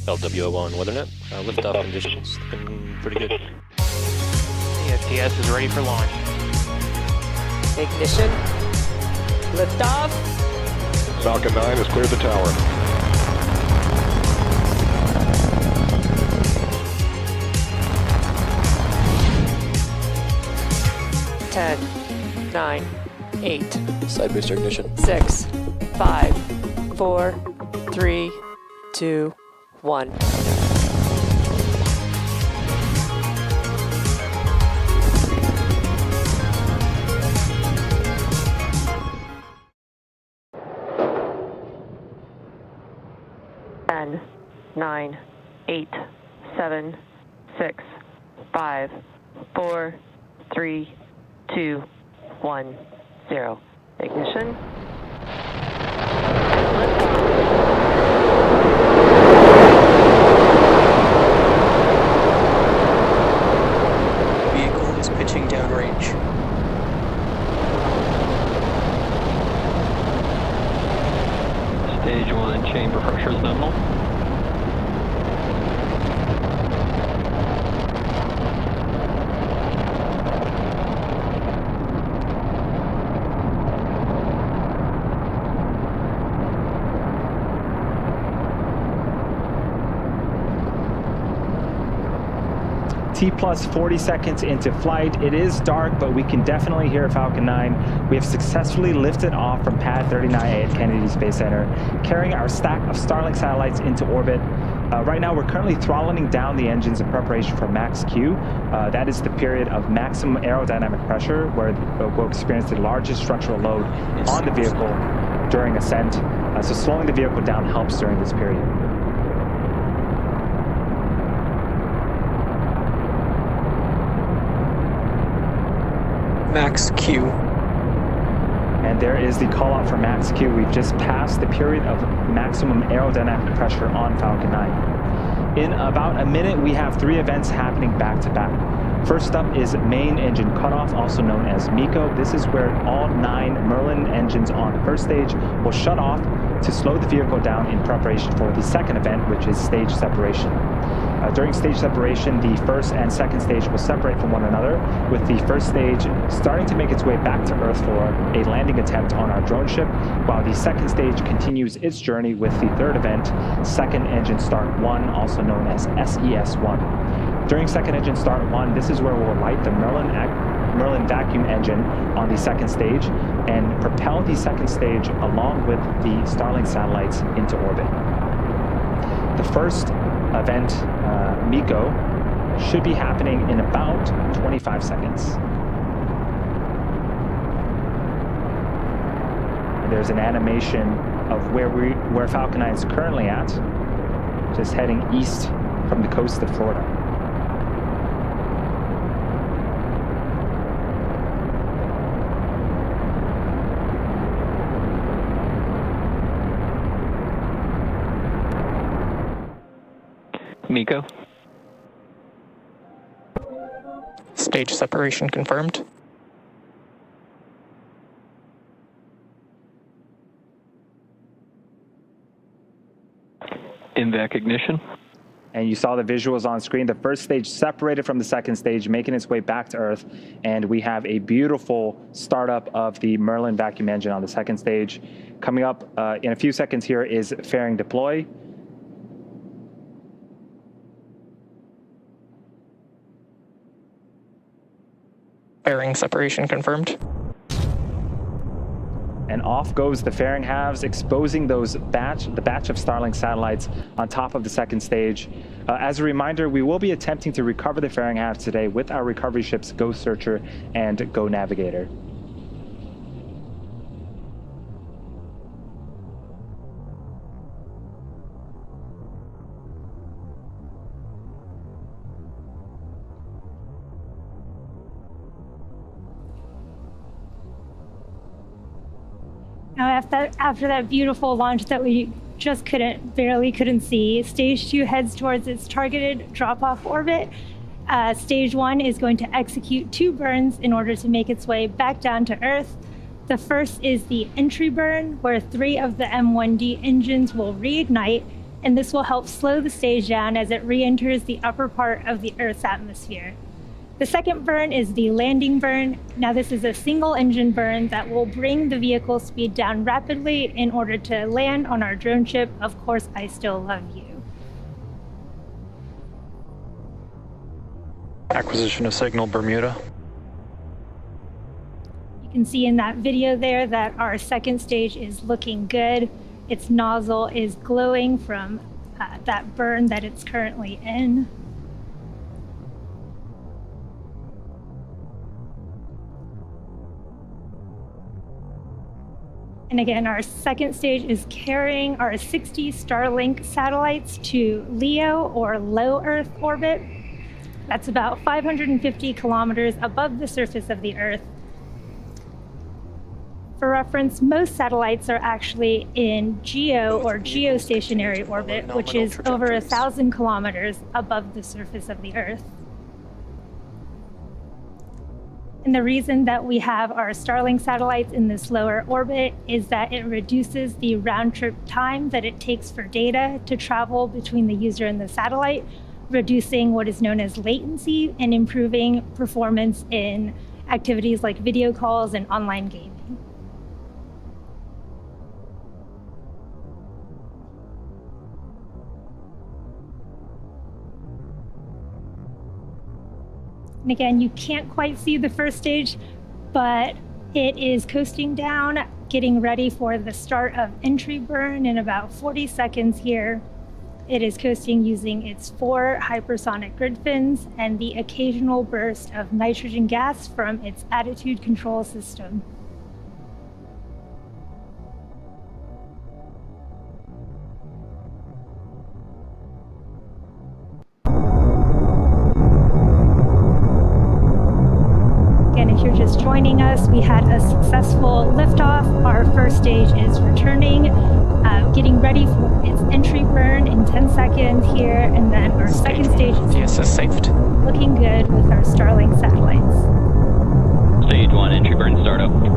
LWO1 WeatherNet. Liftoff conditions looking pretty good. The STS is ready for launch. Ignition. Liftoff. Falcon 9 has cleared the tower. Ten, 9, 8, Side booster ignition. 6, 5, 4, 3, 2, 1. Ten, 9, 8, 7, 6, 5, 4, 3, 2, 1, 0. Ignition. Vehicle is pitching downrange. Stage 1 chamber pressure is nominal. T plus 40 seconds into flight. It is dark, but we can definitely hear Falcon 9. We have successfully lifted off from pad 39A at Kennedy Space Center, carrying our stack of Starlink satellites into orbit. Right now, we're currently throttling down the engines in preparation for max Q. That is the period of maximum aerodynamic pressure, where we'll experience the largest structural load on the vehicle during ascent. So slowing the vehicle down helps during this period. Max Q. And there is the call out for max Q. We've just passed the period of maximum aerodynamic pressure on Falcon 9. In about a minute, we have 3 events happening back to back. First up is main engine cutoff, also known as MECO. This is where all 9 Merlin engines on the first stage will shut off to slow the vehicle down in preparation for the second event, which is stage separation. During stage separation, the first and second stage will separate from one another, with the first stage starting to make its way back to Earth for a landing attempt on our drone ship, while the second stage continues its journey with the third event, Second Engine Start 1, also known as SES-1. During Second Engine Start 1, this is where we'll light the Merlin vacuum engine on the second stage and propel the second stage along with the Starlink satellites into orbit. The first event, MECO, should be happening in about 25 seconds. And there's an animation of where Falcon 9 is currently at, just heading east from the coast of Florida. MECO. Stage separation confirmed. INVAC ignition. And you saw the visuals on screen. The first stage separated from the second stage, making its way back to Earth. And we have a beautiful startup of the Merlin vacuum engine on the second stage. Coming up in a few seconds here is fairing deploy. Fairing separation confirmed. And off goes the fairing halves, exposing the batch of Starlink satellites on top of the second stage. As a reminder, we will be attempting to recover the fairing halves today with our recovery ships Go Searcher and Go Navigator. Now, after that beautiful launch that we just barely couldn't see, Stage 2 heads towards its targeted drop-off orbit. Stage 1 is going to execute 2 burns in order to make its way back down to Earth. The first is the entry burn, where 3 of the M1D engines will reignite, and this will help slow the stage down as it re-enters the upper part of the Earth's atmosphere. The second burn is the landing burn. Now this is a single engine burn that will bring the vehicle speed down rapidly in order to land on our drone ship, Of Course I Still Love You. Acquisition of signal, Bermuda. You can see in that video there that our second stage is looking good. Its nozzle is glowing from that burn that it's currently in. And again, our second stage is carrying our 60 Starlink satellites to LEO, or low Earth orbit. That's about 550 kilometers above the surface of the Earth. For reference, most satellites are actually in GEO, or geostationary orbit, which is over 1,000 kilometers above the surface of the Earth. And the reason that we have our Starlink satellites in this lower orbit is that it reduces the round-trip time that it takes for data to travel between the user and the satellite, reducing what is known as latency and improving performance in activities like video calls and online gaming. And again, you can't quite see the first stage, but it is coasting down, getting ready for the start of entry burn in about 40 seconds here. It is coasting using its 4 hypersonic grid fins and the occasional burst of nitrogen gas from its attitude control system. If you're just joining us, we had a successful liftoff. Our first stage is returning, getting ready for its entry burn in 10 seconds here, and then our second stage is safed. Looking good with our Starlink satellites. Stage 1 entry burn startup. You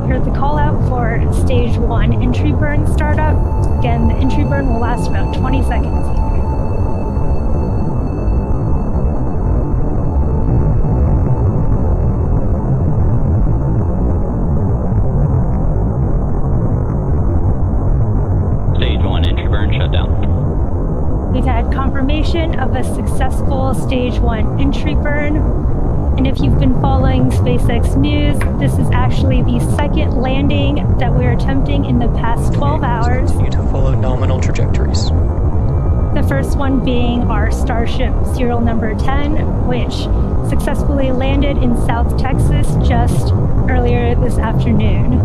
heard the call out for stage 1 entry burn startup. Again, the entry burn will last about 20 seconds here. Confirmation of a successful stage 1 entry burn. And if you've been following SpaceX news, this is actually the second landing that we're attempting in the past 12 hours. Continue to follow nominal trajectories. The first one being our Starship serial number 10, which successfully landed in South Texas just earlier this afternoon.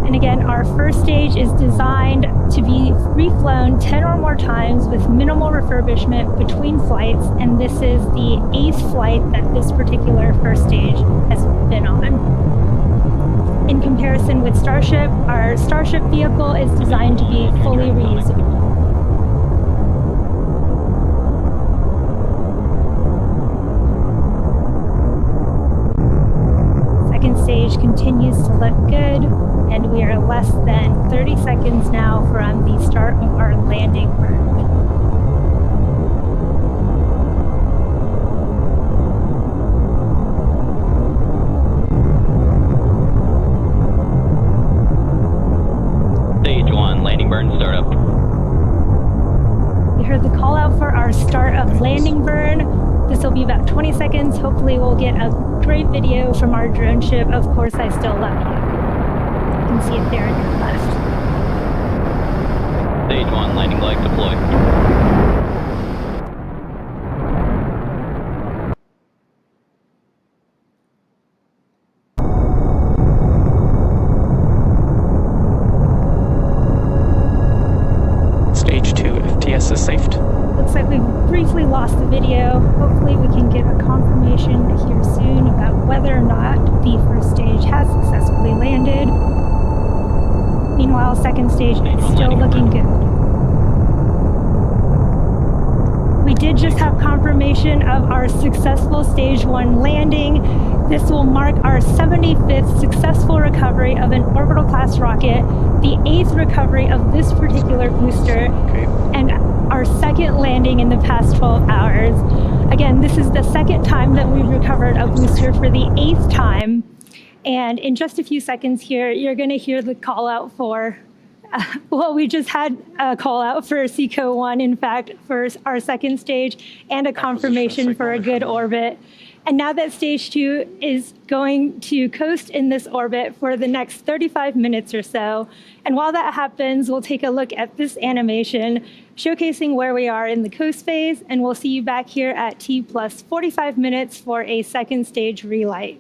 And again, our first stage is designed to be reflown 10 or more times with minimal refurbishment between flights, and this is the 8th flight that this particular first stage has been on. In comparison with Starship, our Starship vehicle is designed to be fully reusable. Second stage continues to look good, and we are less than 30 seconds now from the start of our landing burn. Stage 1 landing burn startup. We heard the call out for our start of landing burn. This will be about 20 seconds. Hopefully we'll get a great video from our drone ship, Of Course I Still Love You. You can see it there on your left. Stage 1 landing leg deployed. Stage 2 FTS is safed. Looks like we've briefly lost the video. Hopefully we can get a confirmation here soon about whether or not the first stage has successfully landed. Meanwhile, second stage is still looking good. We did just have confirmation of our successful stage 1 landing. This will mark our 75th successful recovery of an orbital class rocket the 8th recovery of this particular booster and our second landing in the past 12 hours. Again, this is the second time that we've recovered a booster for the 8th time. And in just a few seconds here, you're going to hear the call out for, well, we just had a call out for SECO 1, in fact, for our second stage, and a confirmation for a good orbit. And now that stage 2 is going to coast in this orbit for the next 35 minutes or so. And while that happens, we'll take a look at this animation showcasing where we are in the coast phase, and we'll see you back here at T plus 45 minutes for a second stage relight.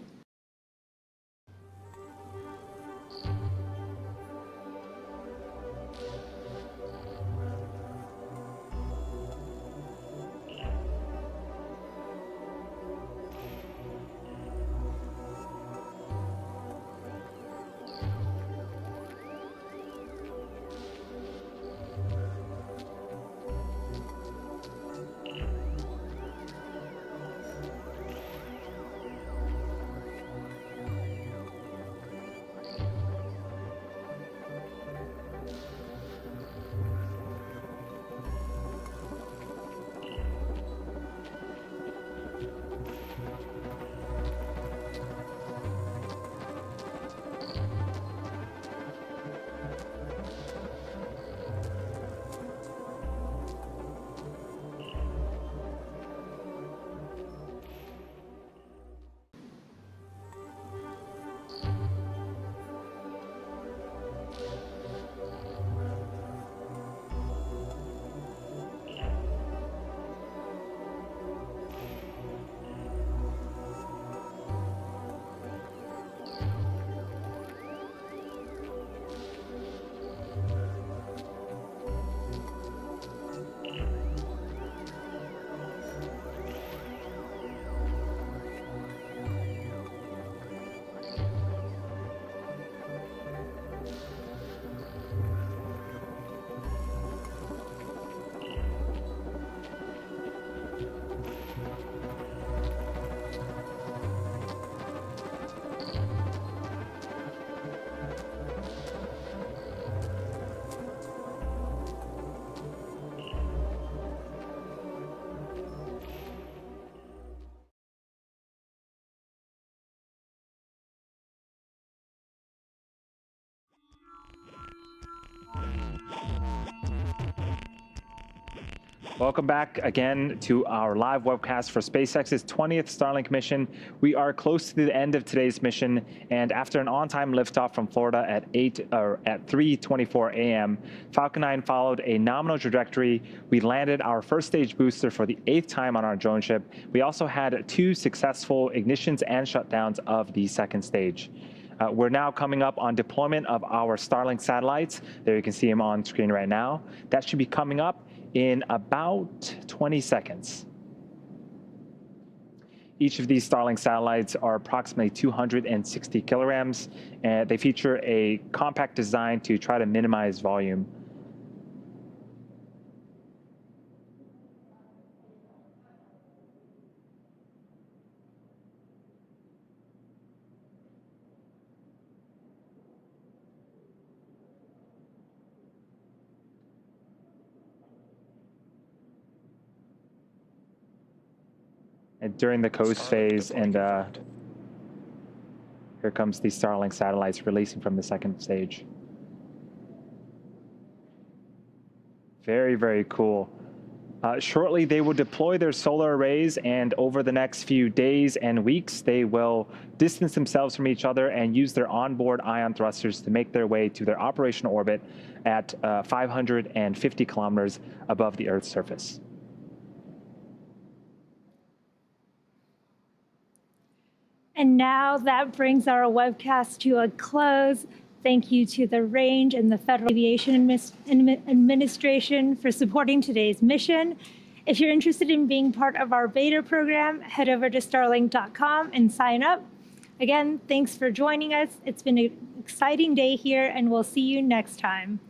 Welcome back again to our live webcast for SpaceX's 20th Starlink mission. We are close to the end of today's mission, and after an on-time liftoff from Florida at 3:24 a.m., Falcon 9 followed a nominal trajectory. We landed our first stage booster for the 8th time on our drone ship. We also had 2 successful ignitions and shutdowns of the second stage. We're now coming up on deployment of our Starlink satellites. There you can see them on screen right now. That should be coming up in about 20 seconds. Each of these Starlink satellites are approximately 260 kilograms, and they feature a compact design to try to minimize volume. And during the coast phase, and here comes the Starlink satellites releasing from the second stage. Very, very cool. Shortly, they will deploy their solar arrays, and over the next few days and weeks, they will distance themselves from each other and use their onboard ion thrusters to make their way to their operational orbit at 550 kilometers above the Earth's surface. And now that brings our webcast to a close. Thank you to the Range and the Federal Aviation Administration for supporting today's mission. If you're interested in being part of our beta program, head over to starlink.com and sign up. Again, thanks for joining us. It's been an exciting day here, and we'll see you next time.